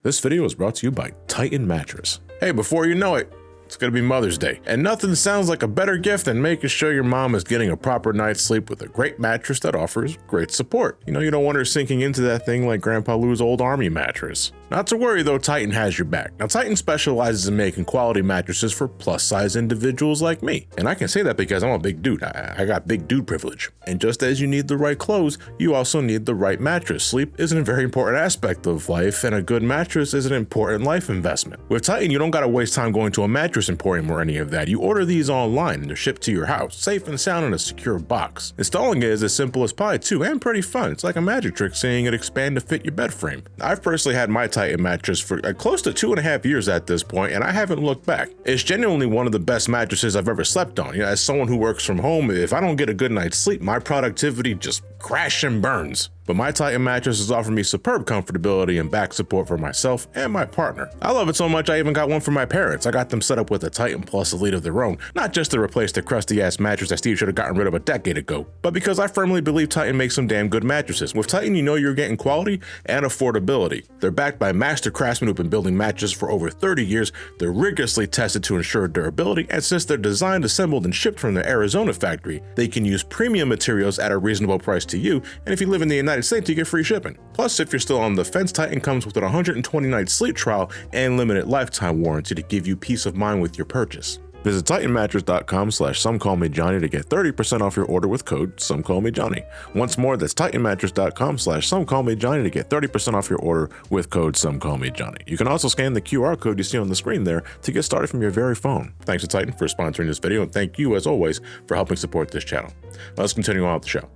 This video is brought to you by Titan Mattress. Hey, before you know it, it's gonna be Mother's Day, and nothing sounds like a better gift than making sure your mom is getting a proper night's sleep with a great mattress that offers great support. You know, you don't want her sinking into that thing like Grandpa Lou's old army mattress. Not to worry though, Titan has your back. Now, Titan specializes in making quality mattresses for plus-size individuals like me. And I can say that because I'm a big dude. I got big dude privilege. And just as you need the right clothes, you also need the right mattress. Sleep is a very important aspect of life, and a good mattress is an important life investment. With Titan, you don't gotta waste time going to a mattress emporium or any of that. You order these online and they're shipped to your house, safe and sound in a secure box. Installing it is as simple as pie too, and pretty fun. It's like a magic trick seeing it expand to fit your bed frame. I've personally had my Titan mattress for close to 2.5 years at this point, and I haven't looked back. It's genuinely one of the best mattresses I've ever slept on. You know, as someone who works from home, if I don't get a good night's sleep, my productivity just crashes and burns. But my Titan mattress has offered me superb comfortability and back support for myself and my partner. I love it so much I even got one for my parents. I got them set up with a Titan Plus Elite of their own, not just to replace the crusty ass mattress that Steve should have gotten rid of a decade ago, but because I firmly believe Titan makes some damn good mattresses. With Titan, you know you're getting quality and affordability. They're backed by master craftsmen who've been building mattresses for over 30 years. They're rigorously tested to ensure durability, and since they're designed, assembled, and shipped from their Arizona factory, they can use premium materials at a reasonable price to you, and if you live in the United States, you get free shipping. Plus, if you're still on the fence, Titan comes with a 120-night sleep trial and limited lifetime warranty to give you peace of mind with your purchase. Visit TitanMattress.com/SomeCallMeJohnny to get 30% off your order with code SomeCallMeJohnny. Once more, that's TitanMattress.com/SomeCallMeJohnny to get 30% off your order with code SomeCallMeJohnny. You can also scan the QR code you see on the screen there to get started from your very phone. Thanks to Titan for sponsoring this video, and thank you, as always, for helping support this channel. Let's continue on with the show.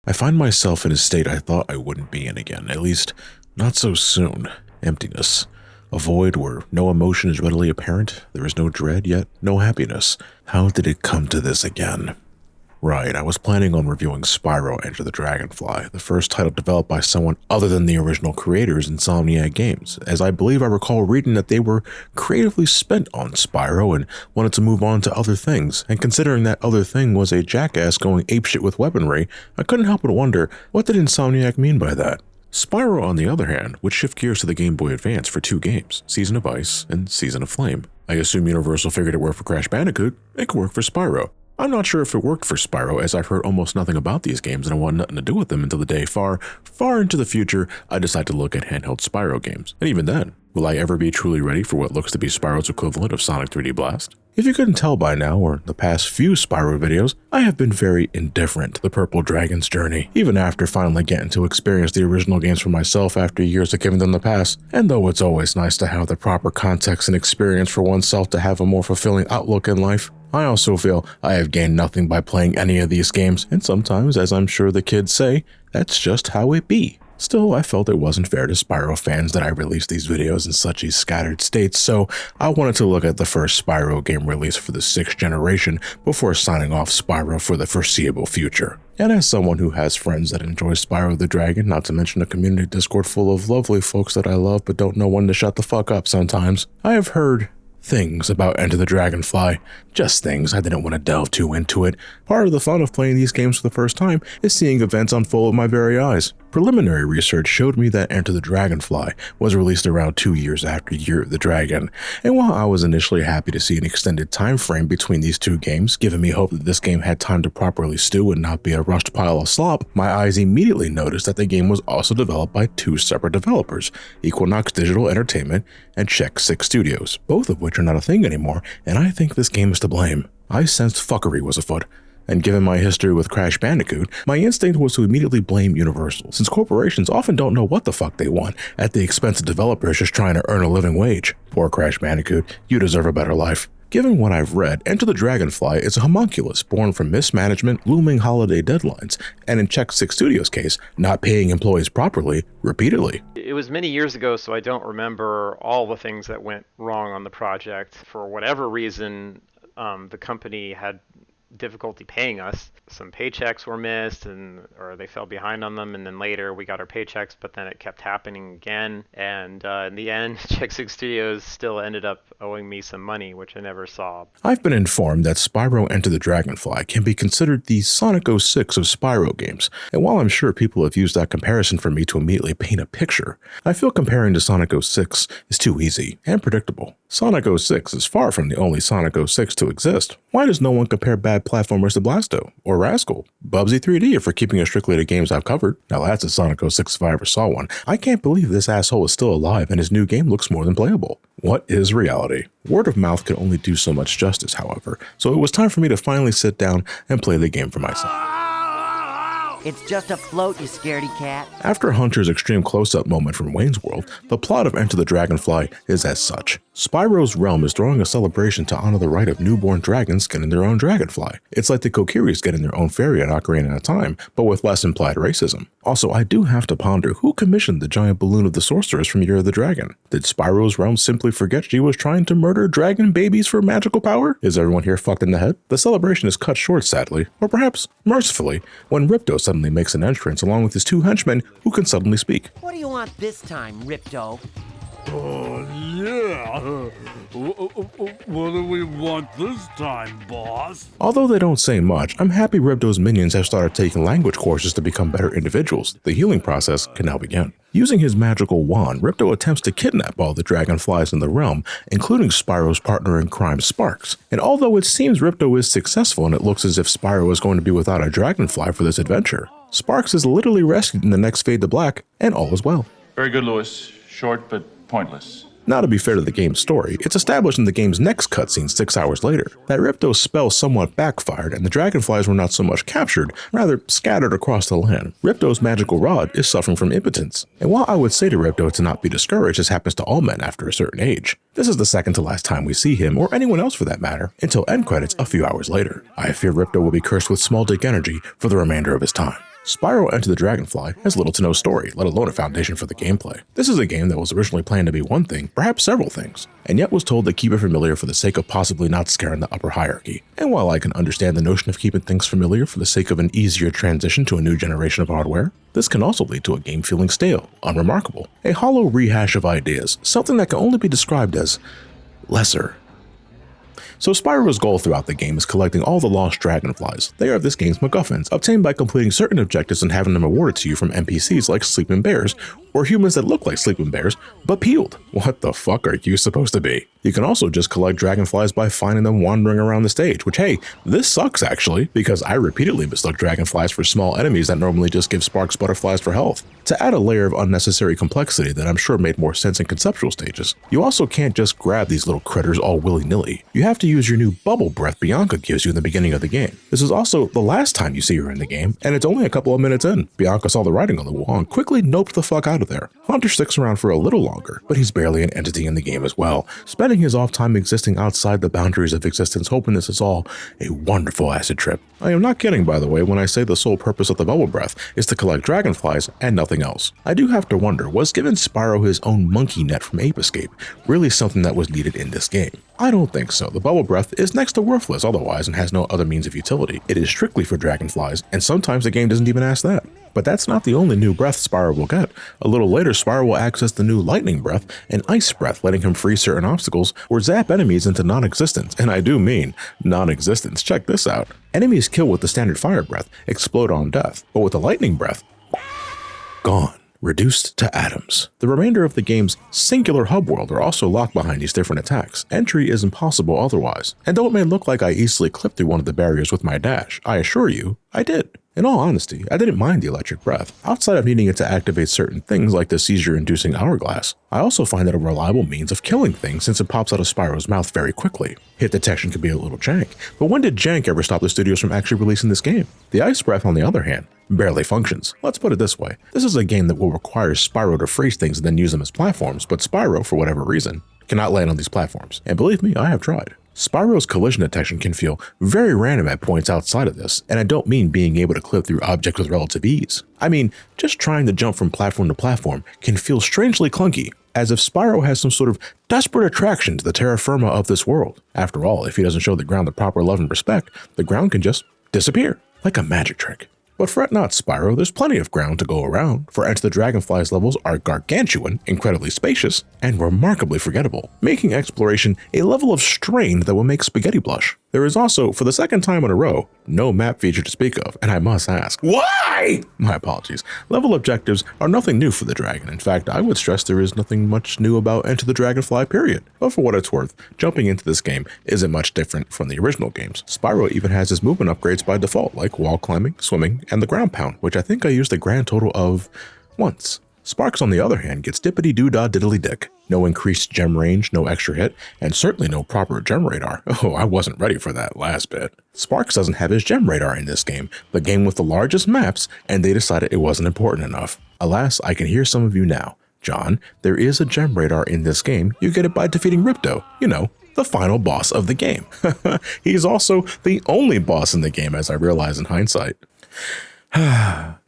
I find myself in a state I thought I wouldn't be in again, at least not so soon. Emptiness. A void where no emotion is readily apparent, there is no dread, yet no happiness. How did it come to this again? Right, I was planning on reviewing Spyro Enter the Dragonfly, the first title developed by someone other than the original creators, Insomniac Games, as I believe I recall reading that they were creatively spent on Spyro and wanted to move on to other things, and considering that other thing was a jackass going apeshit with weaponry, I couldn't help but wonder, what did Insomniac mean by that? Spyro, on the other hand, would shift gears to the Game Boy Advance for 2 games, Season of Ice and Season of Flame. I assume Universal figured it worked for Crash Bandicoot, it could work for Spyro. I'm not sure if it worked for Spyro, as I've heard almost nothing about these games and I want nothing to do with them until the day far, far into the future I decide to look at handheld Spyro games. And even then, will I ever be truly ready for what looks to be Spyro's equivalent of Sonic 3D Blast? If you couldn't tell by now, or the past few Spyro videos, I have been very indifferent to the Purple Dragon's journey, even after finally getting to experience the original games for myself after years of giving them the pass. And though it's always nice to have the proper context and experience for oneself to have a more fulfilling outlook in life, I also feel I have gained nothing by playing any of these games, and sometimes, as I'm sure the kids say, that's just how it be. Still, I felt it wasn't fair to Spyro fans that I released these videos in such a scattered state, so I wanted to look at the first Spyro game released for the 6th generation before signing off Spyro for the foreseeable future. And as someone who has friends that enjoy Spyro the Dragon, not to mention a community Discord full of lovely folks that I love but don't know when to shut the fuck up sometimes, I have heard things about Enter the Dragonfly. Just things, I didn't want to delve too into it. Part of the fun of playing these games for the first time is seeing events unfold with my very eyes. Preliminary research showed me that Enter the Dragonfly was released around 2 years after Year of the Dragon, and while I was initially happy to see an extended time frame between these 2 games, giving me hope that this game had time to properly stew and not be a rushed pile of slop, my eyes immediately noticed that the game was also developed by 2 separate developers, Equinox Digital Entertainment and Check 6 Studios, both of which are not a thing anymore, and I think this game is to blame. I sensed fuckery was afoot. And given my history with Crash Bandicoot, my instinct was to immediately blame Universal, since corporations often don't know what the fuck they want at the expense of developers just trying to earn a living wage. Poor Crash Bandicoot, you deserve a better life. Given what I've read, Enter the Dragonfly is a homunculus born from mismanagement, looming holiday deadlines, and in Check 6 Studios' case, not paying employees properly, repeatedly. It was many years ago, so I don't remember all the things that went wrong on the project. For whatever reason, the company had difficulty paying us. Some paychecks were missed, or they fell behind on them, and then later we got our paychecks, but then it kept happening again. And in the end, Check 6 Studios still ended up owing me some money, which I never saw. I've been informed that Spyro Enter the Dragonfly can be considered the Sonic 06 of Spyro games, and while I'm sure people have used that comparison for me to immediately paint a picture, I feel comparing to Sonic 06 is too easy and predictable. Sonic 06 is far from the only Sonic 06 to exist. Why does no one compare bad platformers to Blasto, or Rascal, Bubsy 3D if we're keeping it strictly to games I've covered? Now that's a Sonic 06 if I ever saw one. I can't believe this asshole is still alive and his new game looks more than playable. What is reality? Word of mouth can only do so much justice, however, so it was time for me to finally sit down and play the game for myself. It's just a float, you scaredy cat. After Hunter's extreme close-up moment from Wayne's World, the plot of Enter the Dragonfly is as such. Spyro's realm is throwing a celebration to honor the right of newborn dragons getting their own dragonfly. It's like the Kokiris getting their own fairy at Ocarina of Time, but with less implied racism. Also, I do have to ponder who commissioned the giant balloon of the sorceress from Year of the Dragon. Did Spyro's realm simply forget she was trying to murder dragon babies for magical power? Is everyone here fucked in the head? The celebration is cut short, sadly, or perhaps mercifully, when Ripto suddenly makes an entrance along with his two henchmen who can suddenly speak. What do you want this time, Ripto? Yeah. What do we want this time, boss? Although they don't say much, I'm happy Ripto's minions have started taking language courses to become better individuals. The healing process can now begin. Using his magical wand, Ripto attempts to kidnap all the dragonflies in the realm, including Spyro's partner in crime, Sparks. And although it seems Ripto is successful and it looks as if Spyro is going to be without a dragonfly for this adventure, Sparks is literally rescued in the next fade to black, and all is well. Very good, Lewis. Short but pointless. Now, to be fair to the game's story, it's established in the game's next cutscene 6 hours later that Ripto's spell somewhat backfired and the dragonflies were not so much captured, rather scattered across the land. Ripto's magical rod is suffering from impotence, and while I would say to Ripto to not be discouraged, as happens to all men after a certain age, this is the second to last time we see him, or anyone else for that matter, until end credits a few hours later. I fear Ripto will be cursed with small dick energy for the remainder of his time. Spyro Enter the Dragonfly has little to no story, let alone a foundation for the gameplay. This is a game that was originally planned to be one thing, perhaps several things, and yet was told to keep it familiar for the sake of possibly not scaring the upper hierarchy. And while I can understand the notion of keeping things familiar for the sake of an easier transition to a new generation of hardware, this can also lead to a game feeling stale, unremarkable, a hollow rehash of ideas, something that can only be described as lesser. So Spyro's goal throughout the game is collecting all the lost dragonflies. They are this game's MacGuffins, obtained by completing certain objectives and having them awarded to you from NPCs like sleeping bears, or humans that look like sleeping bears, but peeled. What the fuck are you supposed to be? You can also just collect dragonflies by finding them wandering around the stage, which hey, this sucks actually, because I repeatedly mistook dragonflies for small enemies that normally just give Sparks butterflies for health. To add a layer of unnecessary complexity that I'm sure made more sense in conceptual stages, you also can't just grab these little critters all willy-nilly. You have to use your new bubble breath Bianca gives you in the beginning of the game. This is also the last time you see her in the game, and it's only a couple of minutes in. Bianca saw the writing on the wall and quickly noped the fuck out of there. Hunter sticks around for a little longer, but he's barely an entity in the game as well, spending his off time existing outside the boundaries of existence, hoping this is all a wonderful acid trip. I am not kidding, by the way, when I say the sole purpose of the bubble breath is to collect dragonflies and nothing else. I do have to wonder, was giving Spyro his own monkey net from Ape Escape really something that was needed in this game? I don't think so. The bubble breath is next to worthless otherwise and has no other means of utility. It is strictly for dragonflies, and sometimes the game doesn't even ask that. But that's not the only new breath Spyro will get. A little later, Spyro will access the new lightning breath and ice breath, letting him free certain obstacles or zap enemies into non-existence. And I do mean non-existence. Check this out. Enemies killed with the standard fire breath explode on death, but with the lightning breath, gone. Reduced to atoms. The remainder of the game's singular hub world are also locked behind these different attacks. Entry is impossible otherwise. And though it may look like I easily clipped through one of the barriers with my dash, I assure you, I did. In all honesty, I didn't mind the electric breath. Outside of needing it to activate certain things like the seizure-inducing hourglass, I also find it a reliable means of killing things since it pops out of Spyro's mouth very quickly. Hit detection can be a little jank, but when did jank ever stop the studios from actually releasing this game? The ice breath, on the other hand, barely functions. Let's put it this way. This is a game that will require Spyro to freeze things and then use them as platforms, but Spyro, for whatever reason, cannot land on these platforms. And believe me, I have tried. Spyro's collision detection can feel very random at points outside of this, and I don't mean being able to clip through objects with relative ease. I mean, just trying to jump from platform to platform can feel strangely clunky, as if Spyro has some sort of desperate attraction to the terra firma of this world. After all, if he doesn't show the ground the proper love and respect, the ground can just disappear, like a magic trick. But fret not, Spyro, there's plenty of ground to go around, for Enter the Dragonfly's levels are gargantuan, incredibly spacious, and remarkably forgettable, making exploration a level of strain that will make spaghetti blush. There is also, for the second time in a row, no map feature to speak of, and I must ask, why? My apologies. Level objectives are nothing new for the Dragon. In fact, I would stress there is nothing much new about Enter the Dragonfly, period. But for what it's worth, jumping into this game isn't much different from the original games. Spyro even has his movement upgrades by default, like wall climbing, swimming, and the ground pound, which I think I used a grand total of once. Sparks, on the other hand, gets dippity-doo-dah diddly-dick. No increased gem range, no extra hit, and certainly no proper gem radar. Oh, I wasn't ready for that last bit. Sparks doesn't have his gem radar in this game, the game with the largest maps, and they decided it wasn't important enough. Alas, I can hear some of you now. John, there is a gem radar in this game. You get it by defeating Ripto, you know, the final boss of the game. He's also the only boss in the game, as I realize in hindsight.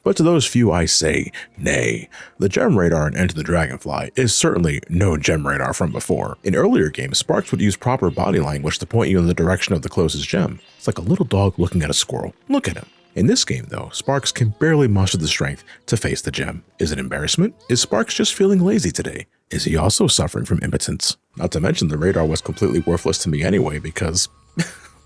But to those few I say, nay. The gem radar in Enter the Dragonfly is certainly no gem radar from before. In earlier games, Sparks would use proper body language to point you in the direction of the closest gem. It's like a little dog looking at a squirrel. Look at him. In this game, though, Sparks can barely muster the strength to face the gem. Is it embarrassment? Is Sparks just feeling lazy today? Is he also suffering from impotence? Not to mention the radar was completely worthless to me anyway because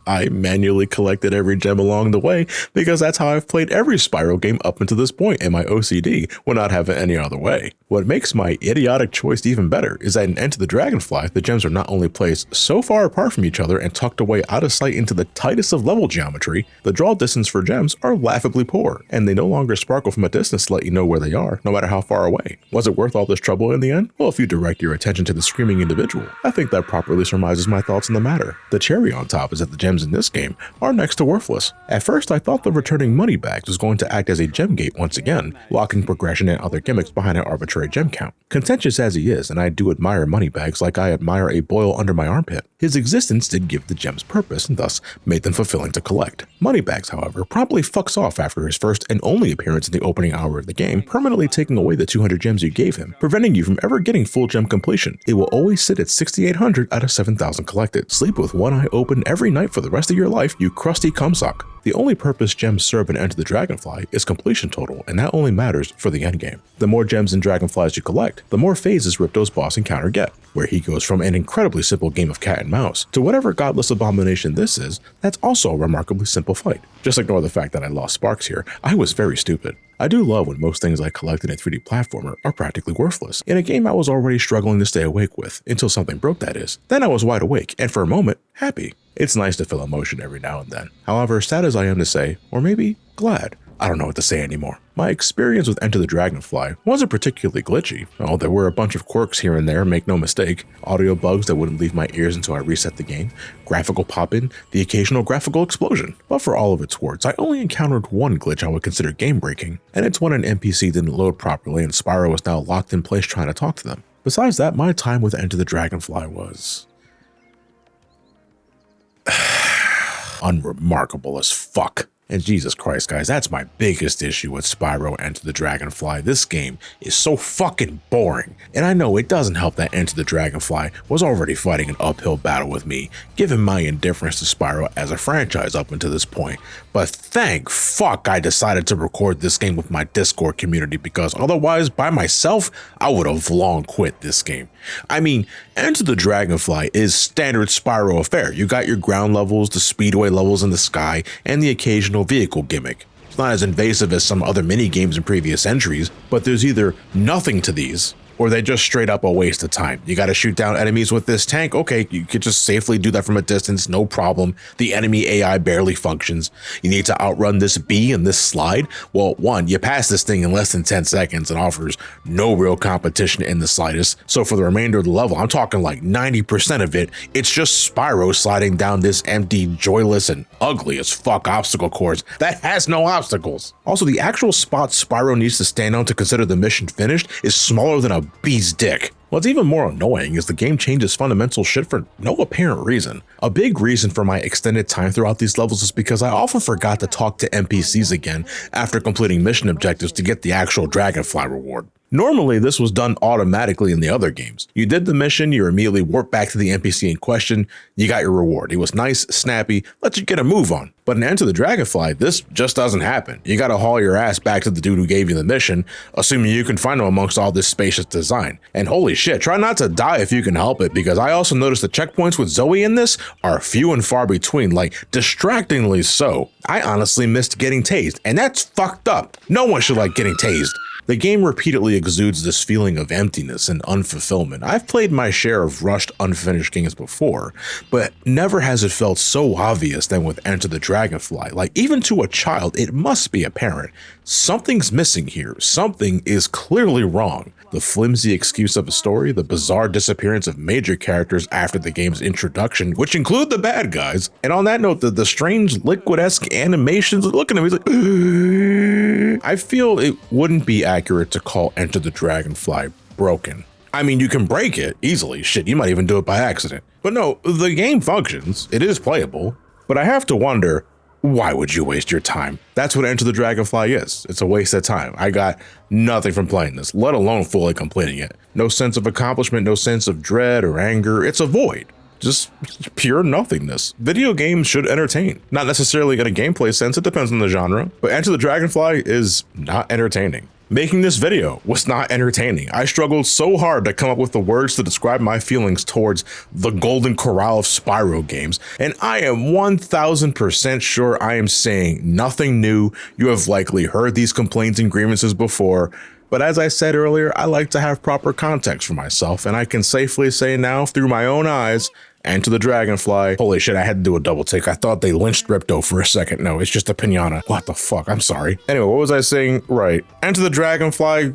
I manually collected every gem along the way because that's how I've played every Spyro game up until this point, and my OCD will not have it any other way. What makes my idiotic choice even better is that in Enter the Dragonfly, the gems are not only placed so far apart from each other and tucked away out of sight into the tightest of level geometry, the draw distance for gems are laughably poor, and they no longer sparkle from a distance to let you know where they are, no matter how far away. Was it worth all this trouble in the end? Well, if you direct your attention to the screaming individual, I think that properly surmises my thoughts on the matter. The cherry on top is that the gems in this game are next to worthless. At first, I thought the returning money bags was going to act as a gem gate once again, locking progression and other gimmicks behind an arbitrary gem count. Contentious as he is, and I do admire Moneybags like I admire a boil under my armpit, his existence did give the gems purpose and thus made them fulfilling to collect. Moneybags, however, promptly fucks off after his first and only appearance in the opening hour of the game, permanently taking away the 200 gems you gave him, preventing you from ever getting full gem completion. It will always sit at 6,800 out of 7,000 collected. Sleep with one eye open every night for the rest of your life, you crusty cumsock. The only purpose gems serve in Enter the Dragonfly is completion total, and that only matters for the endgame. The more gems and dragonflies you collect, the more phases Ripto's boss encounter get, where he goes from an incredibly simple game of cat and mouse to whatever godless abomination this is, that's also a remarkably simple fight. Just ignore the fact that I lost Sparks here, I was very stupid. I do love when most things I collect in a 3D platformer are practically worthless. In a game I was already struggling to stay awake with, until something broke that is. Then I was wide awake, and for a moment, happy. It's nice to feel emotion every now and then. However, sad as I am to say, or maybe glad, I don't know what to say anymore. My experience with Enter the Dragonfly wasn't particularly glitchy. Oh, there were a bunch of quirks here and there, make no mistake. Audio bugs that wouldn't leave my ears until I reset the game. Graphical pop-in, the occasional graphical explosion. But for all of its warts, I only encountered one glitch I would consider game-breaking, and it's when an NPC didn't load properly and Spyro was now locked in place trying to talk to them. Besides that, my time with Enter the Dragonfly was unremarkable as fuck. And Jesus Christ, guys, that's my biggest issue with Spyro Enter the Dragonfly. This game is so fucking boring. And I know it doesn't help that Enter the Dragonfly was already fighting an uphill battle with me, given my indifference to Spyro as a franchise up until this point. But thank fuck I decided to record this game with my Discord community, because otherwise, by myself, I would have long quit this game. I mean, Enter the Dragonfly is standard Spyro affair. You got your ground levels, the speedway levels in the sky, and the occasional vehicle gimmick. It's not as invasive as some other mini games in previous entries, but there's either nothing to these, or they just straight up a waste of time. You gotta shoot down enemies with this tank. Okay, you could just safely do that from a distance, no problem. The enemy AI barely functions. You need to outrun this bee and this slide. Well, one, you pass this thing in less than 10 seconds and offers no real competition in the slightest. So for the remainder of the level, I'm talking like 90% of it, it's just Spyro sliding down this empty, joyless, and ugly as fuck obstacle course that has no obstacles. Also, the actual spot Spyro needs to stand on to consider the mission finished is smaller than a B's dick. What's even more annoying is the game changes fundamental shit for no apparent reason. A big reason for my extended time throughout these levels is because I often forgot to talk to NPCs again after completing mission objectives to get the actual Dragonfly reward. Normally, this was done automatically in the other games. You did the mission, you immediately warped back to the NPC in question, you got your reward. It was nice, snappy, let you get a move on. But in Enter the Dragonfly, this just doesn't happen. You gotta haul your ass back to the dude who gave you the mission, assuming you can find him amongst all this spacious design. And holy shit, try not to die if you can help it, because I also noticed the checkpoints with Zoe in this are few and far between, like distractingly so. I honestly missed getting tased, and that's fucked up. No one should like getting tased. The game repeatedly exudes this feeling of emptiness and unfulfillment. I've played my share of rushed, unfinished games before, but never has it felt so obvious than with Enter the Dragonfly. Like, even to a child, it must be apparent. Something's missing here. Something is clearly wrong. The flimsy excuse of a story, the bizarre disappearance of major characters after the game's introduction, which include the bad guys, and on that note, the strange liquid-esque animations, looking at me like, I feel it wouldn't be accurate to call Enter the Dragonfly broken. I mean, you can break it easily, shit, you might even do it by accident. But no, the game functions, it is playable, but I have to wonder, why would you waste your time? That's what Enter the Dragonfly is. It's a waste of time. I got nothing from playing this, let alone fully completing it. No sense of accomplishment, no sense of dread or anger. It's a void. Just pure nothingness. Video games should entertain. Not necessarily in a gameplay sense, it depends on the genre, but Enter the Dragonfly is not entertaining. Making this video was not entertaining. I struggled so hard to come up with the words to describe my feelings towards the Golden Corral of Spyro games, and I am 1000% sure I am saying nothing new. You have likely heard these complaints and grievances before, but as I said earlier, I like to have proper context for myself, and I can safely say now, through my own eyes, Enter the Dragonfly. Holy shit, I had to do a double take. I thought they lynched Ripto for a second. No, it's just a pinata. What the fuck? I'm sorry. Anyway, what was I saying? Right. Enter the Dragonfly.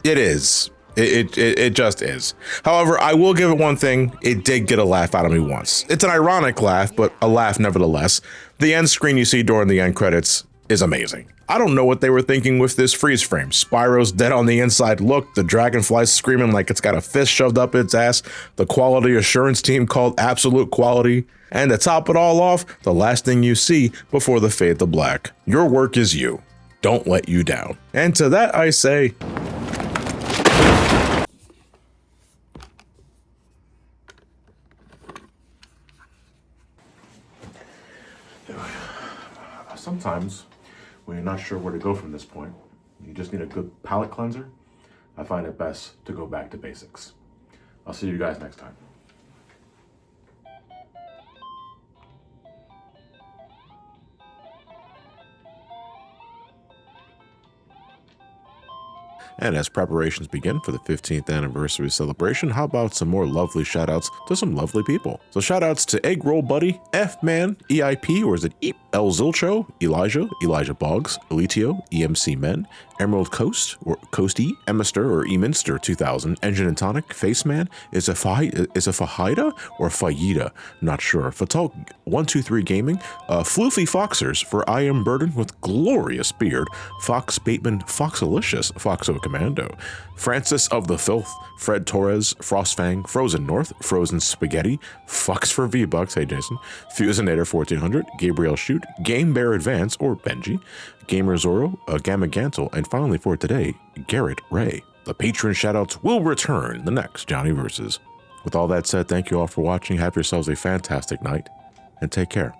It is. It just is. However, I will give it one thing. It did get a laugh out of me once. It's an ironic laugh, but a laugh nevertheless. The end screen you see during the end credits is amazing. I don't know what they were thinking with this freeze frame. Spyro's dead on the inside look, the Dragonfly's screaming like it's got a fist shoved up its ass, the quality assurance team called absolute quality, and to top it all off, the last thing you see before the fade to black. Your work is you. Don't let you down. And to that I say, sometimes when you're not sure where to go from this point, you just need a good palate cleanser. I find it best to go back to basics. I'll see you guys next time. And as preparations begin for the 15th anniversary celebration, how about some more lovely shoutouts to some lovely people? So shoutouts to Egg Roll Buddy, F-Man, EIP, or is it Eep, El Zilcho, Elijah Boggs, Elitio, EMC Men, Emerald Coast, or Coasty, Emister, or Eminster 2000, Engine and Tonic, Faceman, is a Fahida or Fayida? Not sure. Fatal 123 Gaming, Floofy Foxers for I Am Burden with glorious beard, Fox Bateman, Foxalicious, Foxo Commando, Francis of the Filth, Fred Torres, Frostfang, Frozen North, Frozen Spaghetti, Fox for V-Bucks, hey Jason, Fusinator 1400, Gabriel Shoot, Game Bear Advance, or Benji, Gamer Zorro, Gamma Gantel, and finally for today, Garrett Ray. The patron shoutouts will return in the next Johnny Versus. With all that said, thank you all for watching, have yourselves a fantastic night, and take care.